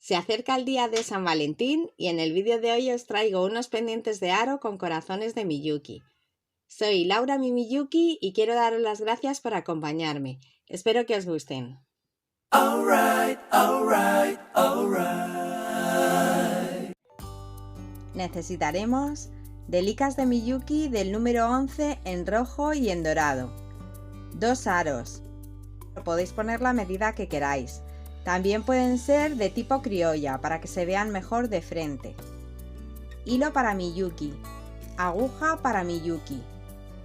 Se acerca el día de San Valentín y en el vídeo de hoy os traigo unos pendientes de aro con corazones de Miyuki. Soy Laura mi Miyuki y quiero daros las gracias por acompañarme. Espero que os gusten. Alright. Necesitaremos delicas de Miyuki del número 11 en rojo y en dorado, 2 aros, podéis poner la medida que queráis. También pueden ser de tipo criolla para que se vean mejor de frente. Hilo para Miyuki, aguja para Miyuki,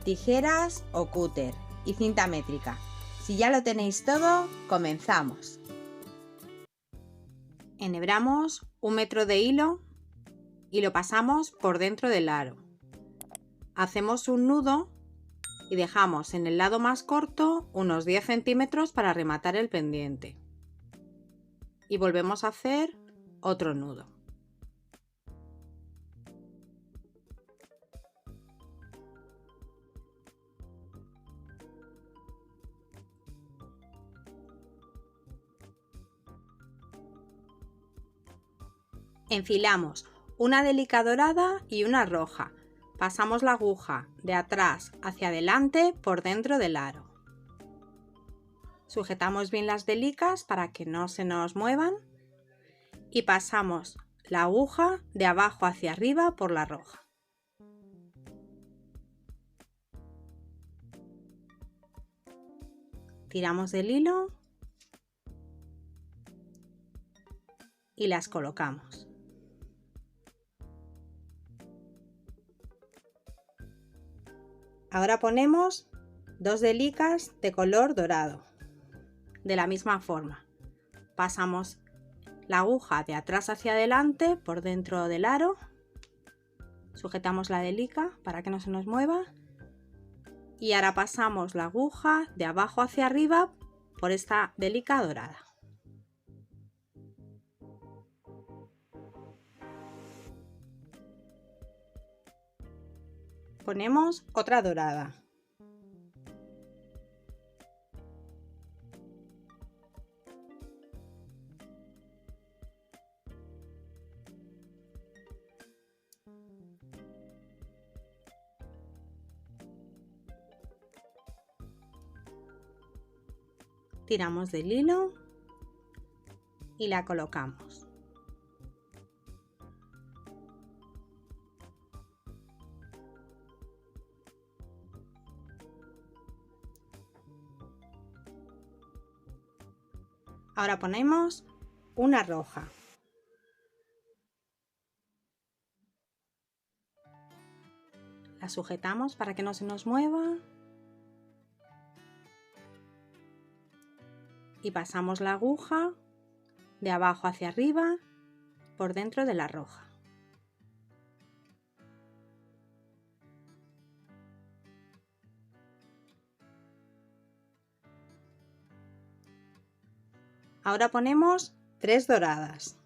tijeras o cúter y cinta métrica. Si ya lo tenéis todo, comenzamos. Enhebramos 1 metro de hilo y lo pasamos por dentro del aro. Hacemos un nudo y dejamos en el lado más corto unos 10 centímetros para rematar el pendiente. Y volvemos a hacer otro nudo. Enfilamos una delica dorada y una roja. Pasamos la aguja de atrás hacia adelante por dentro del aro. Sujetamos bien las delicas para que no se nos muevan y pasamos la aguja de abajo hacia arriba por la roja. Tiramos del hilo y las colocamos. Ahora ponemos 2 delicas de color dorado. De la misma forma, pasamos la aguja de atrás hacia adelante por dentro del aro, sujetamos la delica para que no se nos mueva y ahora pasamos la aguja de abajo hacia arriba por esta delica dorada. Ponemos otra dorada. Tiramos del hilo y la colocamos. Ahora ponemos una roja. La sujetamos para que no se nos mueva. Y pasamos la aguja de abajo hacia arriba por dentro de la roja. Ahora ponemos 3 doradas.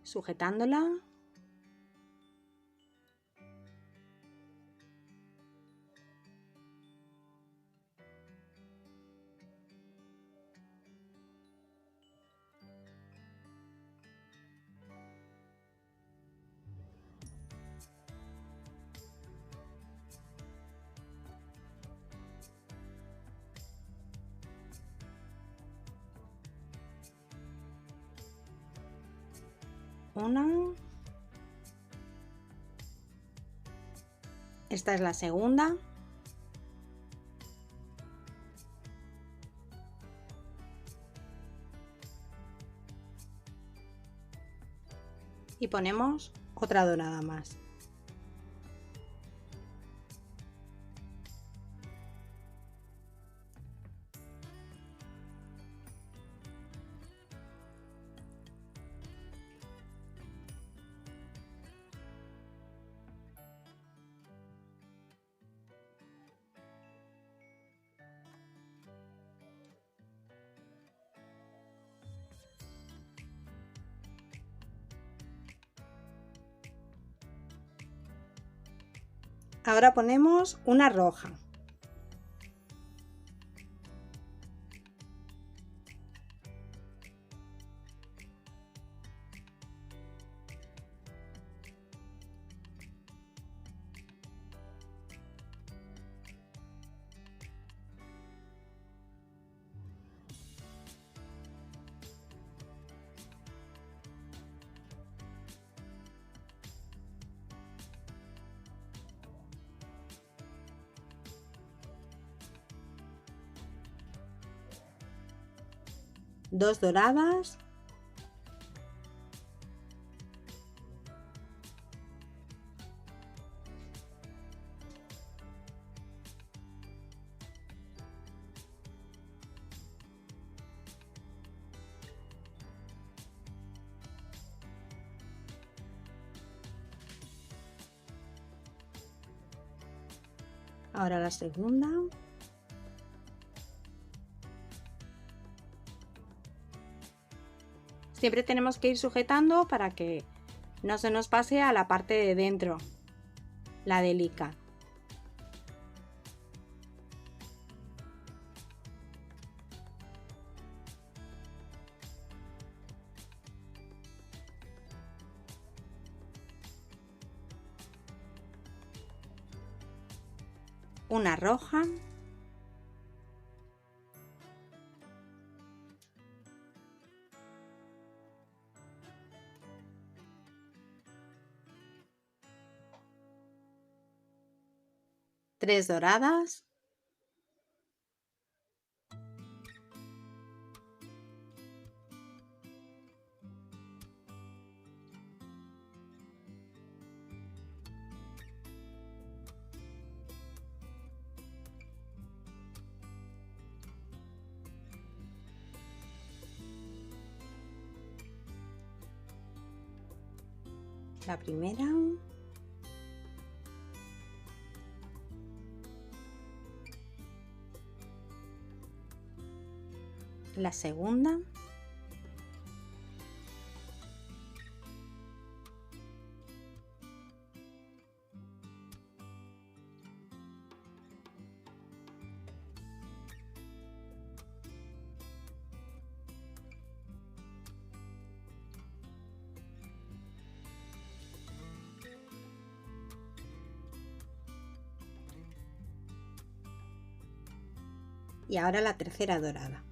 Sujetándola. Una. Esta es la segunda. Y ponemos otra dorada más. Ahora ponemos una roja. 2 doradas, ahora la segunda, siempre tenemos que ir sujetando para que no se nos pase a la parte de dentro, la delica. Una roja, tres doradas, la primera, la segunda, y ahora la tercera dorada.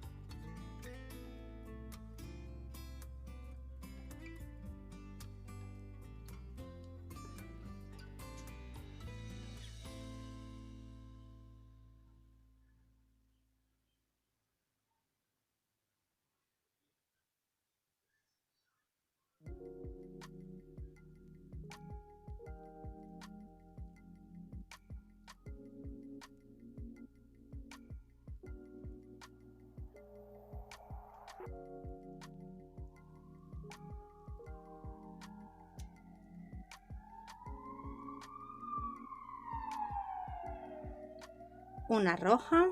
Una roja,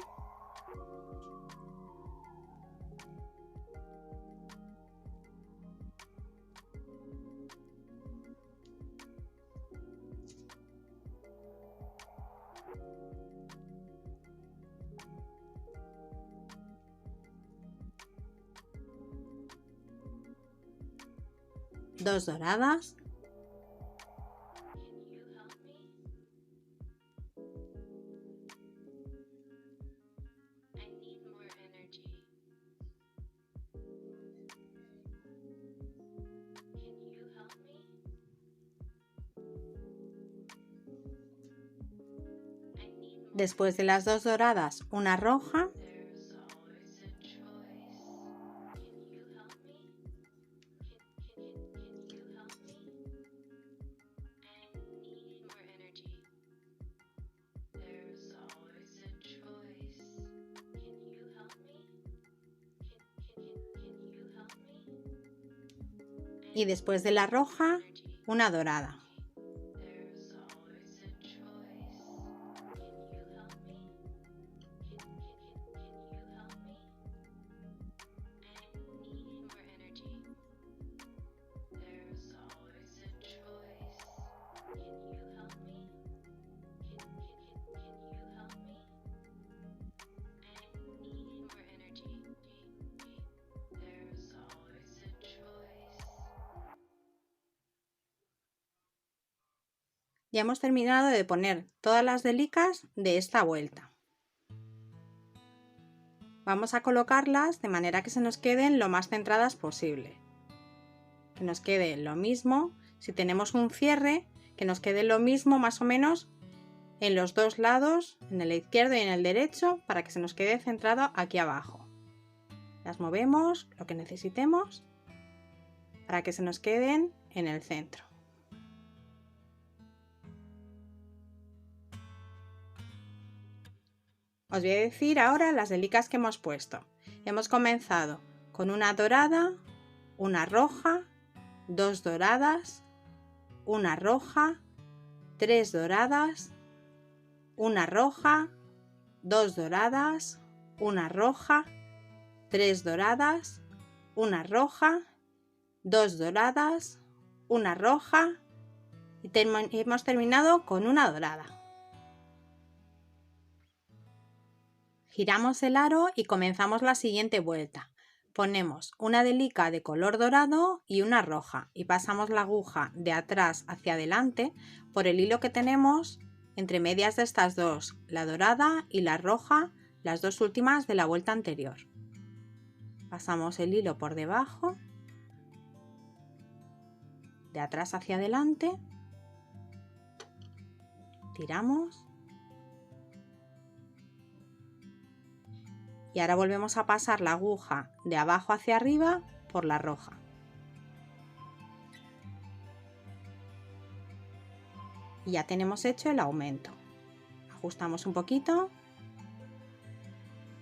dos doradas, después de las dos doradas, una roja, y después de la roja, una dorada. Ya hemos terminado de poner todas las delicas de esta vuelta. Vamos a colocarlas de manera que se nos queden lo más centradas posible. Que nos quede lo mismo, si tenemos un cierre, que nos quede lo mismo más o menos en los dos lados, en el izquierdo y en el derecho, para que se nos quede centrado aquí abajo. Las movemos lo que necesitemos para que se nos queden en el centro. Os voy a decir ahora las delicas que hemos puesto. Hemos comenzado con una dorada, una roja, 2 doradas, una roja, 3 doradas, una roja, 2 doradas, una roja, 3 doradas, una roja, 2 doradas, una roja y hemos terminado con una dorada. Giramos el aro y comenzamos la siguiente vuelta. Ponemos una delica de color dorado y una roja y pasamos la aguja de atrás hacia adelante por el hilo que tenemos entre medias de estas dos, la dorada y la roja, las dos últimas de la vuelta anterior. Pasamos el hilo por debajo, de atrás hacia adelante, tiramos y ahora volvemos a pasar la aguja de abajo hacia arriba por la roja. Y ya tenemos hecho el aumento. Ajustamos un poquito.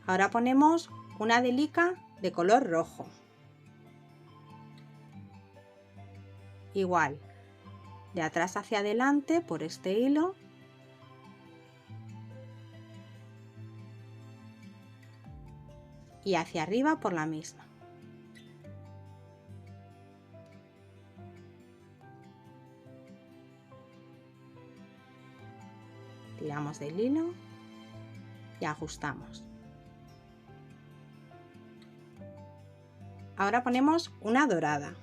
Ahora ponemos una delica de color rojo. Igual, de atrás hacia adelante por este hilo. Y hacia arriba por la misma. Tiramos del hilo y ajustamos. Ahora ponemos una dorada.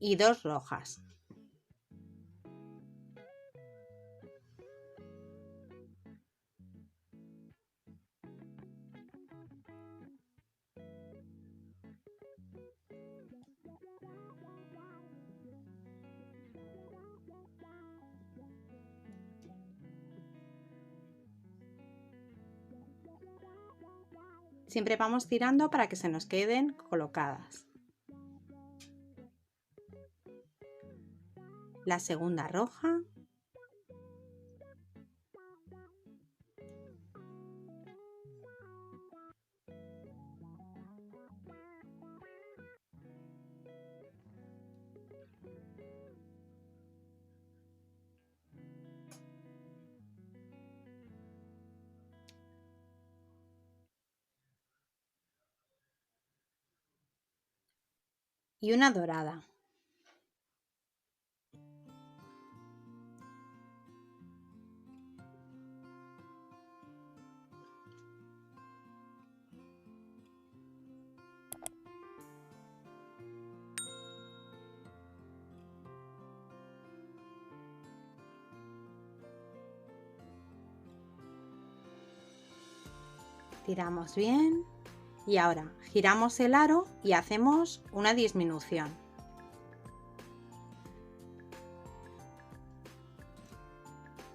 Y 2 rojas. Siempre vamos tirando para que se nos queden colocadas. La segunda roja. Y una dorada. Tiramos bien y ahora giramos el aro y hacemos una disminución.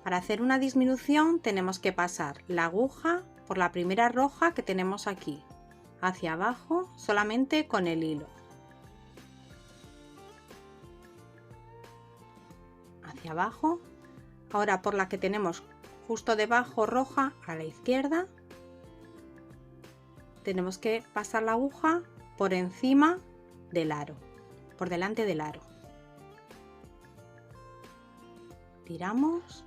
Para hacer una disminución tenemos que pasar la aguja por la primera roja que tenemos aquí, hacia abajo solamente con el hilo. Hacia abajo. Ahora por la que tenemos justo debajo roja a la izquierda. Tenemos que pasar la aguja por encima del aro, por delante del aro. Tiramos.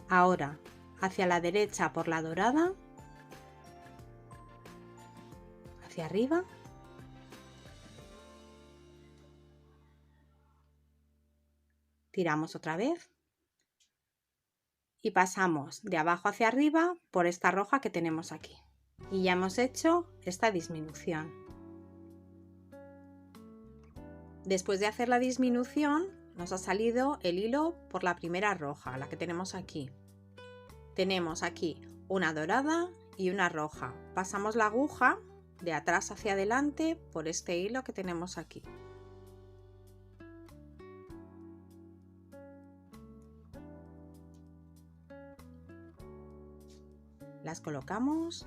Ahora hacia la derecha por la dorada, hacia arriba. Tiramos otra vez. Y pasamos de abajo hacia arriba por esta roja que tenemos aquí. Y ya hemos hecho esta disminución. Después de hacer la disminución, nos ha salido el hilo por la primera roja, la que tenemos aquí. Tenemos aquí una dorada y una roja. Pasamos la aguja de atrás hacia adelante por este hilo que tenemos aquí. Las colocamos,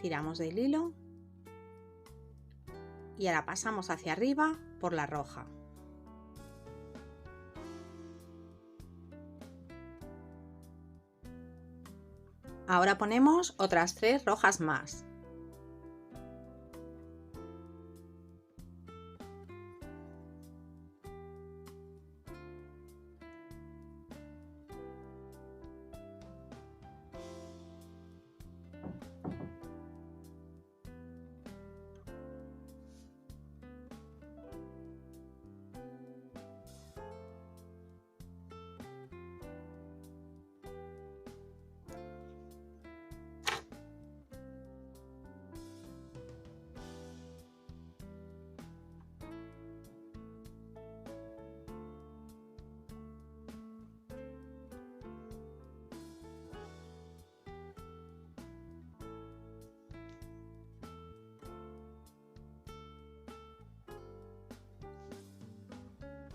tiramos del hilo y ahora pasamos hacia arriba por la roja. Ahora ponemos otras 3 rojas más.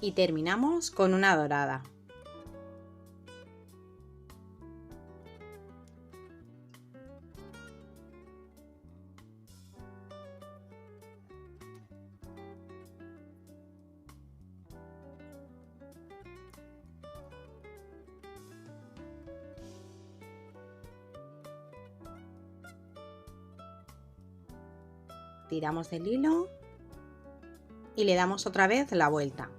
Y terminamos con una dorada. Tiramos del hilo y le damos otra vez la vuelta.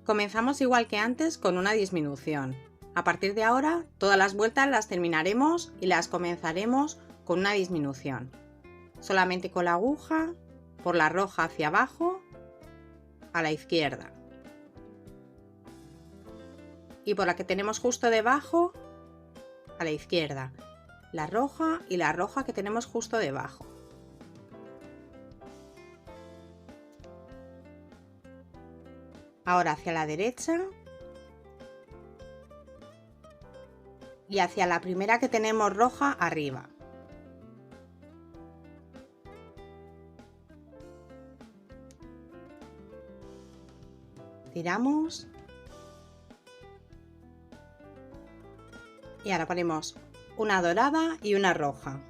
Comenzamos igual que antes con una disminución. A partir de ahora, todas las vueltas las terminaremos y las comenzaremos con una disminución. Solamente con la aguja, por la roja hacia abajo, a la izquierda. Y por la que tenemos justo debajo, a la izquierda. La roja y la roja que tenemos justo debajo. Ahora hacia la derecha y hacia la primera que tenemos roja arriba. Tiramos y ahora ponemos una dorada y una roja.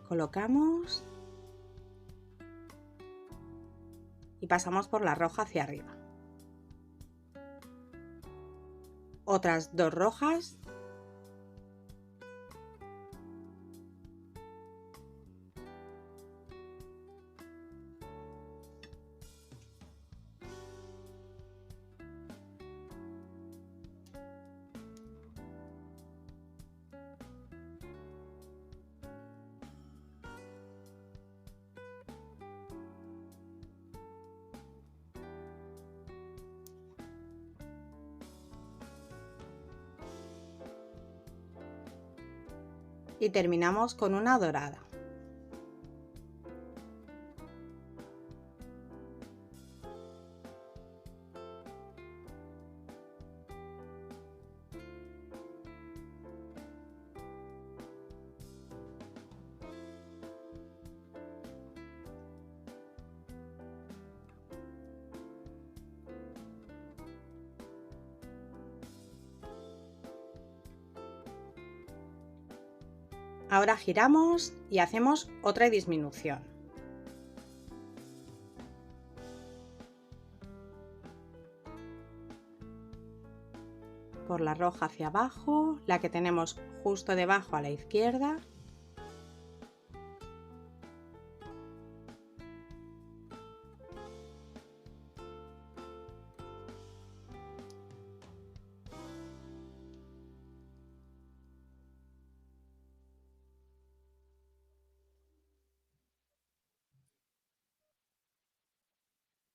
Colocamos y pasamos por la roja hacia arriba. Otras 2 rojas. Y terminamos con una dorada. Ahora giramos y hacemos otra disminución. Por la roja hacia abajo, la que tenemos justo debajo a la izquierda.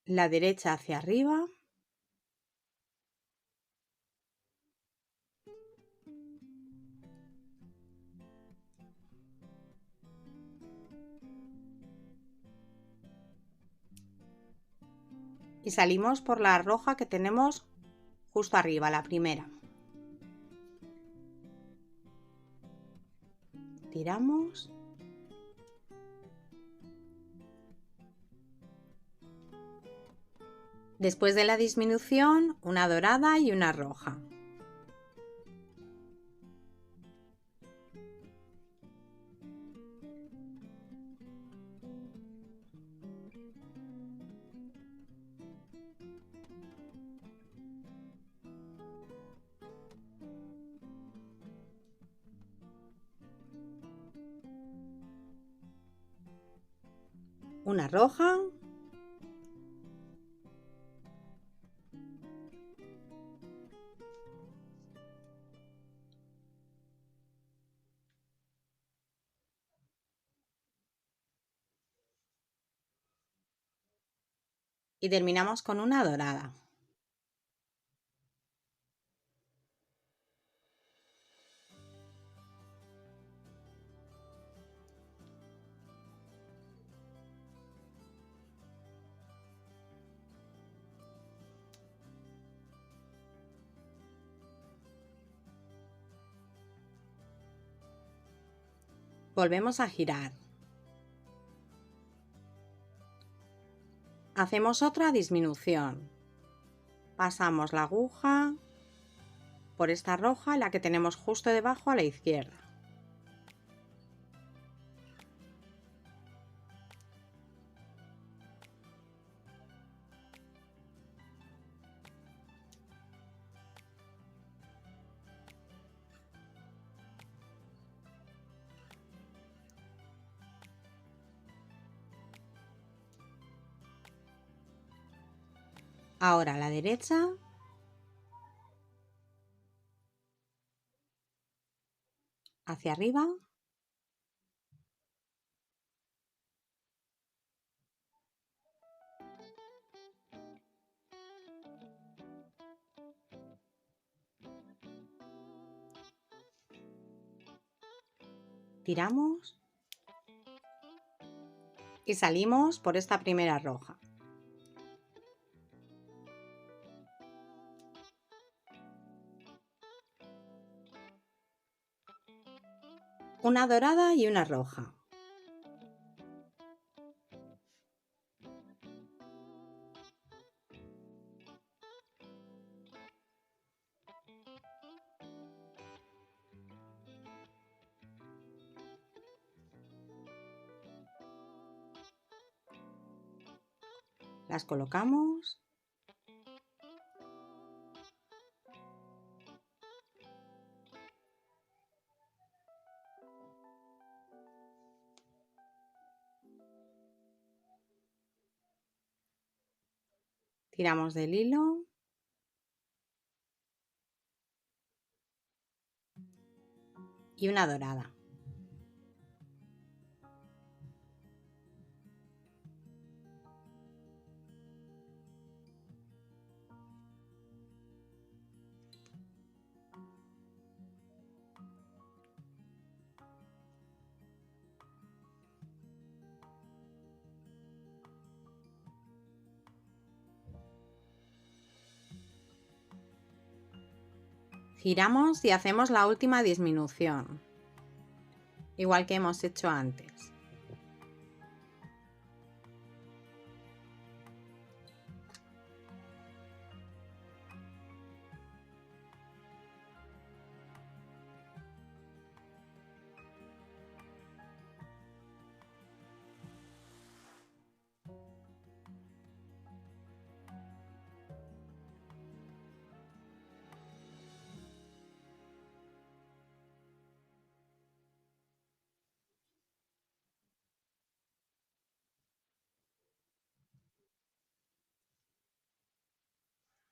la derecha hacia arriba, y salimos por la roja que tenemos justo arriba, la primera. Tiramos. Después de la disminución, una dorada y una roja. Una roja. Y terminamos con una dorada. Volvemos a girar. Hacemos otra disminución. Pasamos la aguja por esta roja, la que tenemos justo debajo a la izquierda. Ahora a la derecha. Hacia arriba. Tiramos. Y salimos por esta primera roja. Una dorada y una roja. Las colocamos. Tiramos del hilo. Y una dorada. Giramos y hacemos la última disminución, igual que hemos hecho antes.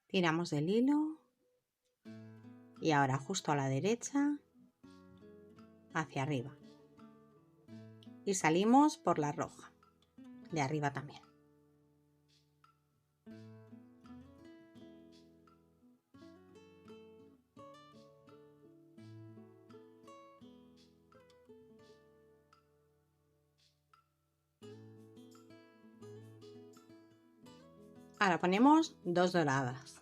Tiramos del hilo y ahora justo a la derecha, hacia arriba. Y salimos por la roja, de arriba también. Ahora ponemos 2 doradas.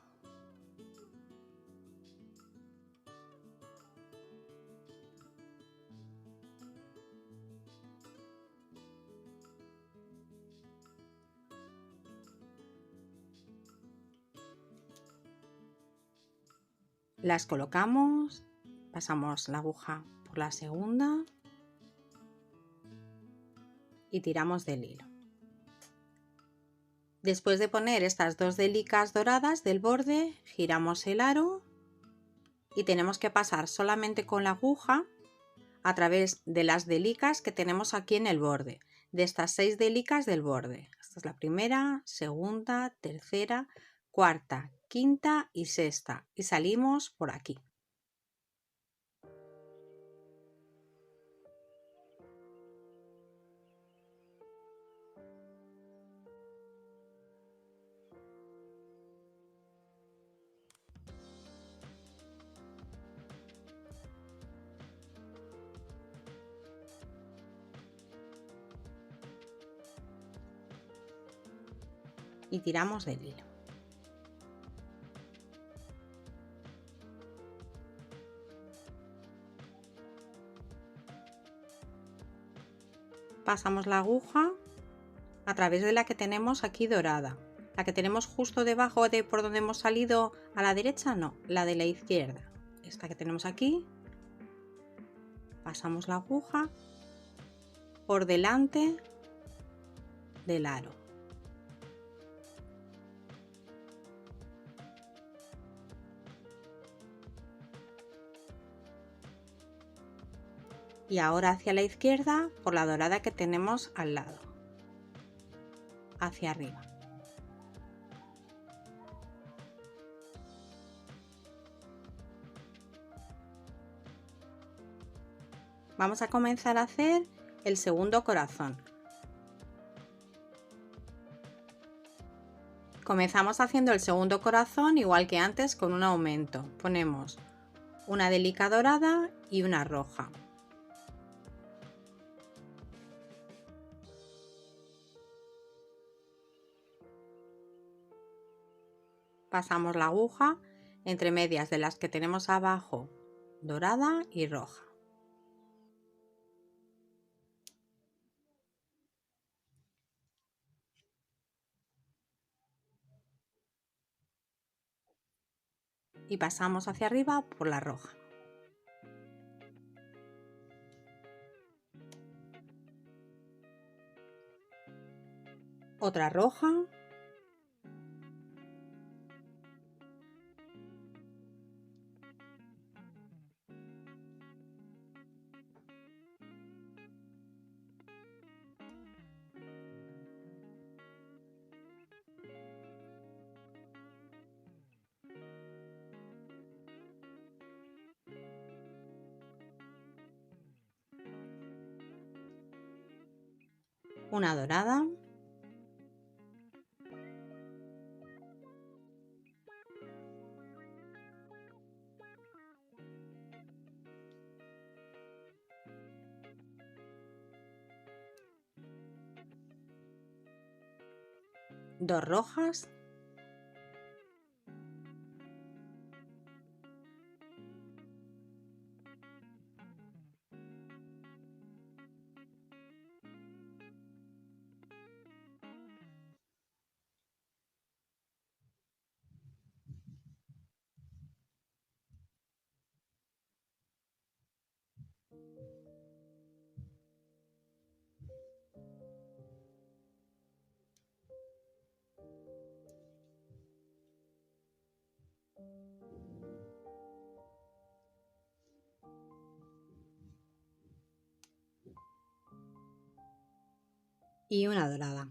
Las colocamos, pasamos la aguja por la segunda y tiramos del hilo. Después de poner estas 2 delicas doradas del borde, giramos el aro y tenemos que pasar solamente con la aguja a través de las delicas que tenemos aquí en el borde, de estas 6 delicas del borde. Esta es la primera, segunda, tercera, cuarta, quinta y sexta, y salimos por aquí. Y tiramos del hilo. Pasamos la aguja a través de la que tenemos aquí dorada. La que tenemos justo debajo de por donde hemos salido a la derecha, no, la de la izquierda. Esta que tenemos aquí. Pasamos la aguja por delante del aro. Y ahora hacia la izquierda por la dorada que tenemos al lado, hacia arriba. Vamos a comenzar a hacer el segundo corazón. Comenzamos haciendo el segundo corazón igual que antes con un aumento. Ponemos una delica dorada y una roja. Pasamos la aguja entre medias de las que tenemos abajo, dorada y roja. Y pasamos hacia arriba por la roja. Otra roja. Una dorada. Dos rojas. Y una dorada.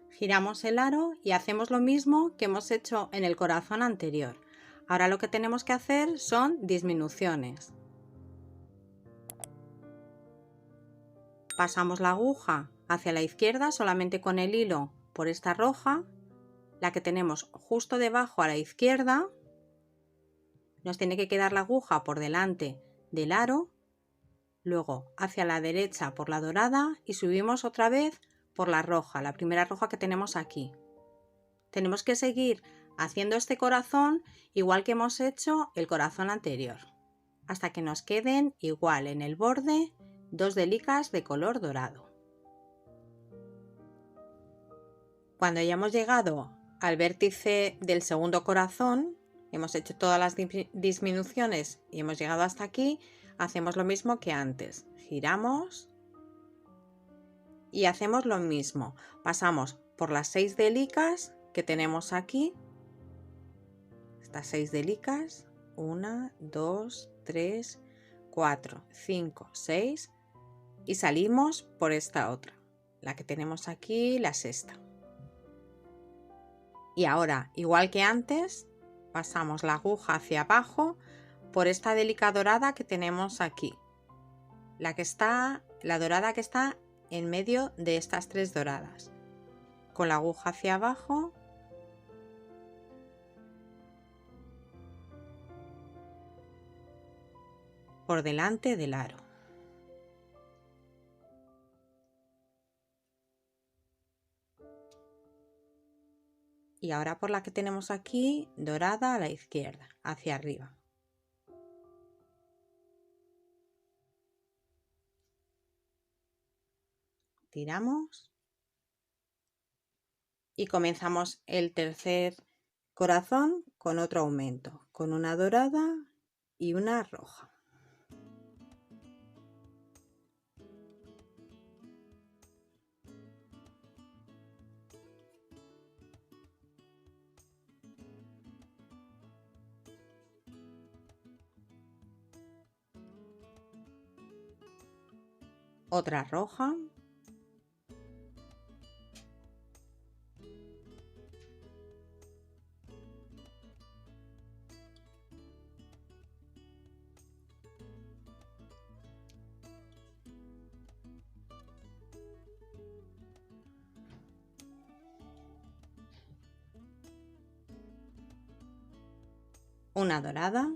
Giramos el aro y hacemos lo mismo que hemos hecho en el corazón anterior. Ahora lo que tenemos que hacer son disminuciones. Pasamos la aguja hacia la izquierda solamente con el hilo por esta roja la que tenemos justo debajo a la izquierda, nos tiene que quedar la aguja por delante del aro, luego hacia la derecha por la dorada y subimos otra vez por la roja, la primera roja que tenemos aquí. Tenemos que seguir haciendo este corazón igual que hemos hecho el corazón anterior, hasta que nos queden igual en el borde 2 delicas de color dorado. Cuando ya hemos llegado al vértice del segundo corazón, hemos hecho todas las disminuciones y hemos llegado hasta aquí, hacemos lo mismo que antes. Giramos y hacemos lo mismo. Pasamos por las 6 delicas que tenemos aquí. Estas 6 delicas. 1, 2, 3, 4, 5, 6. Y salimos por esta otra. La que tenemos aquí, la sexta. Y ahora, igual que antes, pasamos la aguja hacia abajo por esta delica dorada que tenemos aquí. La dorada que está en medio de estas 3 doradas. Con la aguja hacia abajo. Por delante del aro. Y ahora por la que tenemos aquí, dorada a la izquierda, hacia arriba. Tiramos. Y comenzamos el tercer corazón con otro aumento, con una dorada y una roja. Otra roja. Una dorada.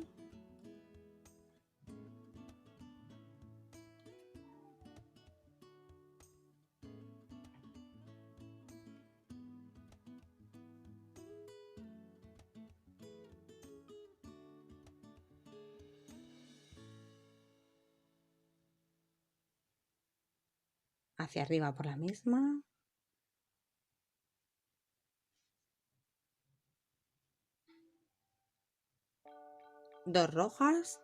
Hacia arriba por la misma. Dos rojas.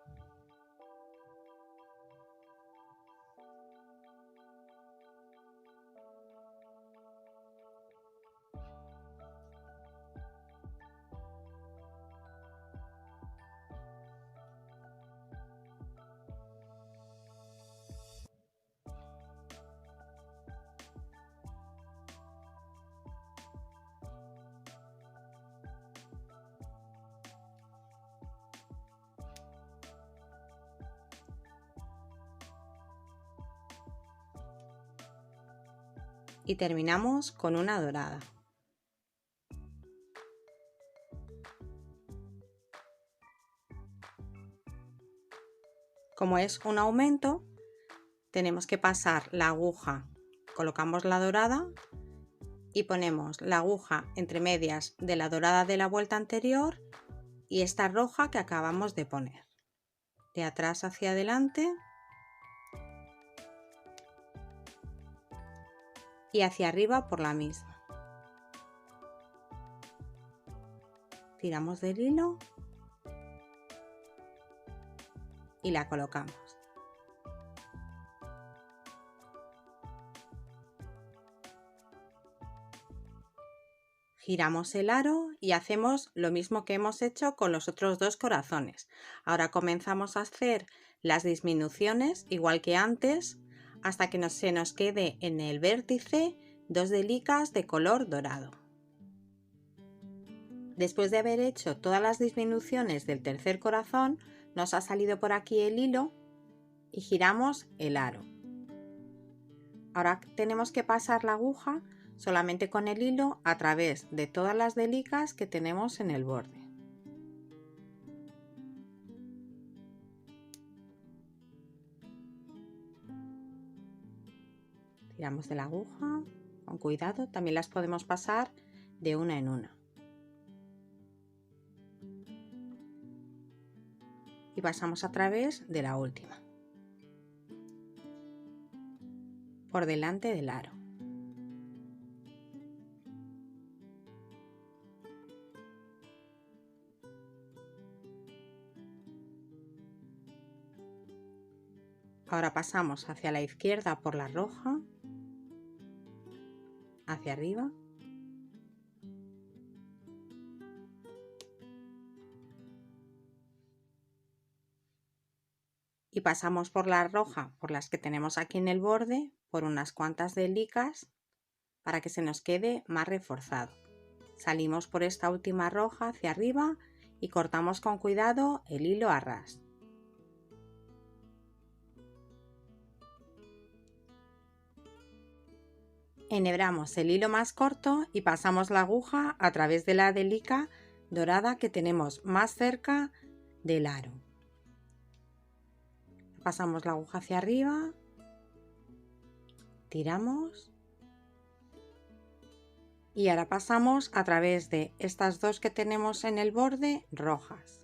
Y terminamos con una dorada. Como es un aumento, tenemos que pasar la aguja, colocamos la dorada y ponemos la aguja entre medias de la dorada de la vuelta anterior y esta roja que acabamos de poner. De atrás hacia adelante y hacia arriba por la misma. Tiramos del hilo y la colocamos. Giramos el aro y hacemos lo mismo que hemos hecho con los otros dos corazones. Ahora comenzamos a hacer las disminuciones igual que antes hasta que se nos quede en el vértice 2 delicas de color dorado. Después de haber hecho todas las disminuciones del tercer corazón, nos ha salido por aquí el hilo y giramos el aro. Ahora tenemos que pasar la aguja solamente con el hilo a través de todas las delicas que tenemos en el borde. Tiramos de la aguja con cuidado, también las podemos pasar de una en una. Y pasamos a través de la última, por delante del aro. Ahora pasamos hacia la izquierda por la roja, hacia arriba. Y pasamos por la roja, por las que tenemos aquí en el borde, por unas cuantas delicas para que se nos quede más reforzado. Salimos por esta última roja hacia arriba y cortamos con cuidado el hilo a ras. Enhebramos el hilo más corto y pasamos la aguja a través de la delica dorada que tenemos más cerca del aro. Pasamos la aguja hacia arriba, tiramos y ahora pasamos a través de estas dos que tenemos en el borde rojas.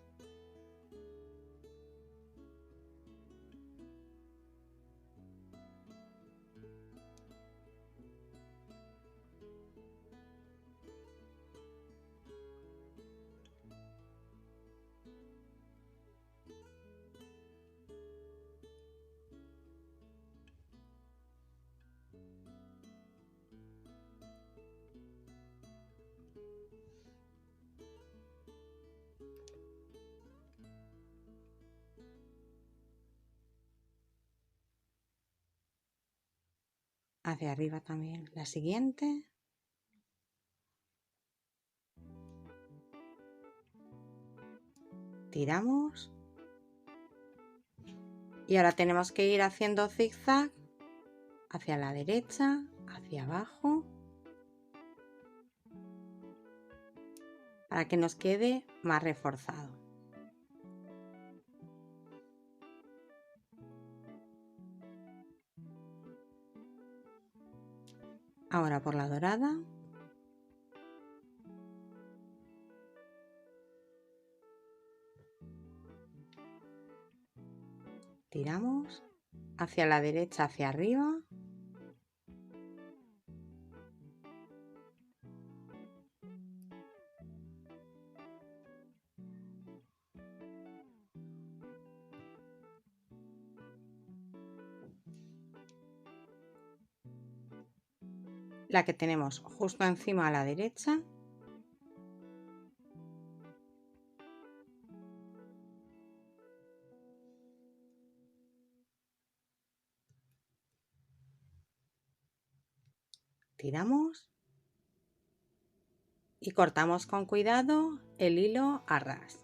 Hacia arriba también la siguiente. Tiramos. Y ahora tenemos que ir haciendo zigzag hacia la derecha, hacia abajo, para que nos quede más reforzado. Ahora por la dorada. Tiramos hacia la derecha, hacia arriba. La que tenemos justo encima a la derecha. Tiramos y cortamos con cuidado el hilo a ras.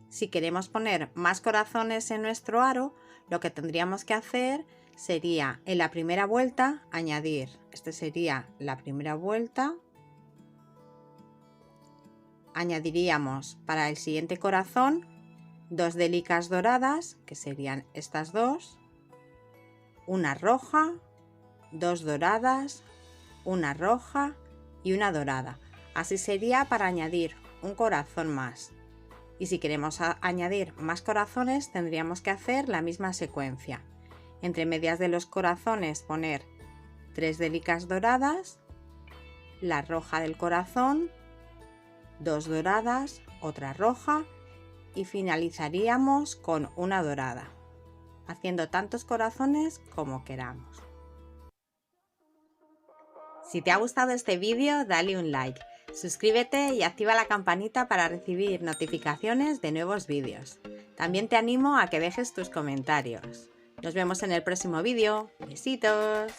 Si queremos poner más corazones en nuestro aro, lo que tendríamos que hacer sería en la primera vuelta añadir, este sería la primera vuelta, añadiríamos para el siguiente corazón 2 delicas doradas, que serían estas dos, una roja, 2 doradas, una roja y una dorada. Así sería para añadir un corazón más. Y si queremos añadir más corazones tendríamos que hacer la misma secuencia. Entre medias de los corazones poner 3 delicas doradas, la roja del corazón, 2 doradas, otra roja y finalizaríamos con una dorada, haciendo tantos corazones como queramos. Si te ha gustado este vídeo, dale un like. Suscríbete y activa la campanita para recibir notificaciones de nuevos vídeos. También te animo a que dejes tus comentarios. Nos vemos en el próximo vídeo. ¡Besitos!